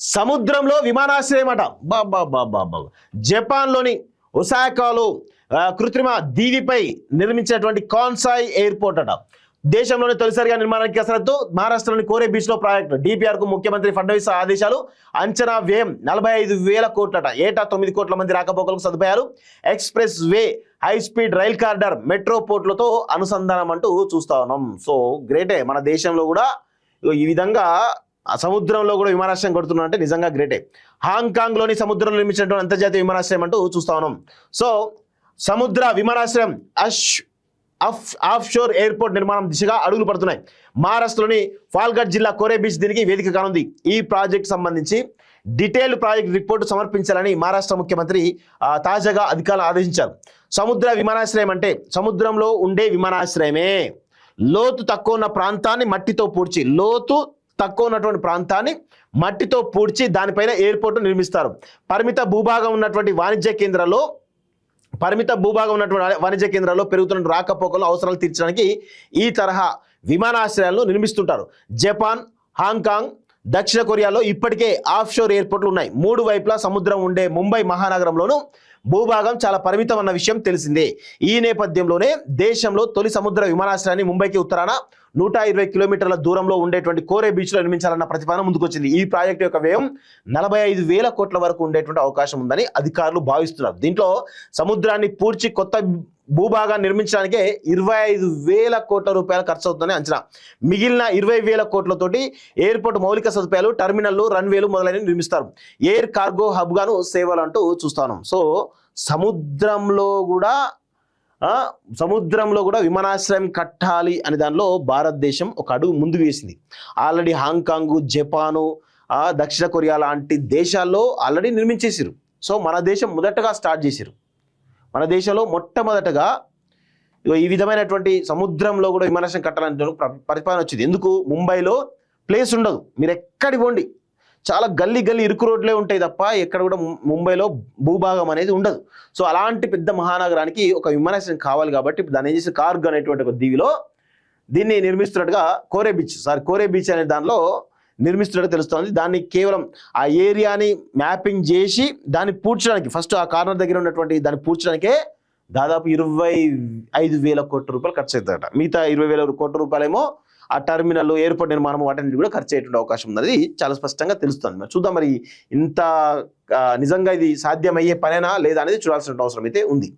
సముద్రంలో విమానాశ్రయం అట. బాబా జపాన్లోని ఒసాకాలో కృత్రిమ దీవిపై నిర్మించినటువంటి కాన్సాయ్ ఎయిర్పోర్ట్ అట. దేశంలోని తొలిసారిగా నిర్మాణానికి కసరత్తు. మహారాష్ట్రలోని కోరే బీచ్ లో ప్రాజెక్టు DPR కు ముఖ్యమంత్రి ఫడ్నవీస్ ఆదేశాలు. అంచనా వ్యయం 45,000 కోట్లట. ఏటా 9 కోట్ల మంది రాకపోకలకు సదుపాయాలు. Expressway, high speed rail corridor, metro పోర్టులతో అనుసంధానం అంటూ చూస్తా ఉన్నాం. సో గ్రేటే. మన దేశంలో కూడా ఈ విధంగా సముద్రంలో కూడా విమానాశ్రయం కడుతున్నా అంటే నిజంగా గ్రేటే. హాంకాంగ్ లోని సముద్రంలో నిర్మించినటువంటి అంతర్జాతీయ విమానాశ్రయం అంటూ చూస్తా ఉన్నాం. సో సముద్ర విమానాశ్రయం ఆఫ్ షోర్ ఎయిర్పోర్ట్ నిర్మాణం దిశగా అడుగులు పడుతున్నాయి. మహారాష్ట్రలోని ఫాల్ఘట్ జిల్లా కోరే బీచ్ దీనికి వేదిక కానుంది. ఈ ప్రాజెక్ట్ సంబంధించి డీటెయిల్డ్ ప్రాజెక్ట్ రిపోర్టు సమర్పించాలని మహారాష్ట్ర ముఖ్యమంత్రి తాజాగా అధికారులు ఆదేశించారు. సముద్ర విమానాశ్రయం అంటే సముద్రంలో ఉండే విమానాశ్రయమే. లోతు తక్కువ ఉన్న ప్రాంతాన్ని మట్టితో పూడ్చి ఉన్నటువంటి ప్రాంతాన్ని మట్టితో పూడ్చి దానిపైన ఎయిర్పోర్టు నిర్మిస్తారు. పరిమిత భూభాగం ఉన్నటువంటి వాణిజ్య కేంద్రాల్లో పెరుగుతున్న రాకపోకలు అవసరాలు తీర్చడానికి ఈ తరహా విమానాశ్రయాలను నిర్మిస్తుంటారు. జపాన్, హాంకాంగ్, దక్షిణ కొరియాలో ఇప్పటికే ఆఫ్ షోర్ ఎయిర్పోర్ట్లు ఉన్నాయి. 3 వైపులా సముద్రం ఉండే ముంబై మహానగరంలోనూ భూభాగం చాలా పరిమితం అన్న విషయం తెలిసిందే. ఈ నేపథ్యంలోనే దేశంలో తొలి సముద్ర విమానాశ్రయాన్ని ముంబైకి ఉత్తరాన 120 కిలోమీటర్ల దూరంలో ఉండేటువంటి కోరే బీచ్లో నిర్మించాలన్న ప్రతిపాదన ముందుకొచ్చింది. ఈ ప్రాజెక్టు యొక్క వ్యయం 45,000 కోట్ల వరకు ఉండేటువంటి అవకాశం ఉందని అధికారులు భావిస్తున్నారు. దీంట్లో సముద్రాన్ని పూడ్చి కొత్త భూభాగాన్ని నిర్మించడానికే 25,000 కోట్ల రూపాయలు ఖర్చు అవుతుందని అంచనా. మిగిలిన 20,000 కోట్లతోటి ఎయిర్పోర్ట్ మౌలిక సదుపాయాలు, టర్మినల్లు, రన్వేలు మొదలైనవి నిర్మిస్తారు. ఎయిర్ కార్గో హబ్ గాను సేవలు అంటూ చూస్తాను. సో సముద్రంలో కూడా విమానాశ్రయం కట్టాలి అని దానిలో భారతదేశం ఒక అడుగు ముందు వేసింది. ఆల్రెడీ హాంకాంగ్, జపాను, దక్షిణ కొరియా లాంటి దేశాల్లో ఆల్రెడీ నిర్మించేసారు. సో మన దేశం మొదటగా స్టార్ట్ చేశారు. మన దేశంలో మొట్టమొదటగా ఈ విధమైనటువంటి సముద్రంలో కూడా విమానాశ్రయం కట్టాలంటే ప్రతిపాదన వచ్చింది. ఎందుకు? ముంబైలో ప్లేస్ ఉండదు. మీరు ఎక్కడికి పోండి, చాలా గల్లీ ఇరుకు రోడ్లే ఉంటాయి తప్ప ఎక్కడ కూడా ముంబైలో భూభాగం అనేది ఉండదు. సో అలాంటి పెద్ద మహానగరానికి ఒక విమానాశ్రయం కావాలి కాబట్టి దాన్ని ఏం చేసి కార్గ్ అనేటువంటి ఒక దీవిలో దీన్ని నిర్మిస్తున్నట్టుగా కోరే బీచ్ అనే దానిలో నిర్మిస్తున్నట్టు తెలుస్తుంది. దాన్ని కేవలం ఆ ఏరియాని మ్యాపింగ్ చేసి దాన్ని పూడ్చడానికి ఫస్ట్ ఆ కార్నర్ దగ్గర ఉన్నటువంటి దాన్ని పూడ్చడానికే దాదాపు 25,000 కోట్ల రూపాయలు ఖర్చు అవుతాయట. మిగతా 20,000 కోట్ల రూపాయలేమో ఆ టర్మినల్, ఎయిర్పోర్ట్ నిర్మాణం వాటిని కూడా ఖర్చు అయ్యేటువంటి అవకాశం ఉన్నది చాలా స్పష్టంగా తెలుస్తుంది. మరి చూద్దాం మరి ఇంత నిజంగా ఇది సాధ్యమయ్యే పనేనా లేదా అనేది చూడాల్సిన అవసరం అయితే ఉంది.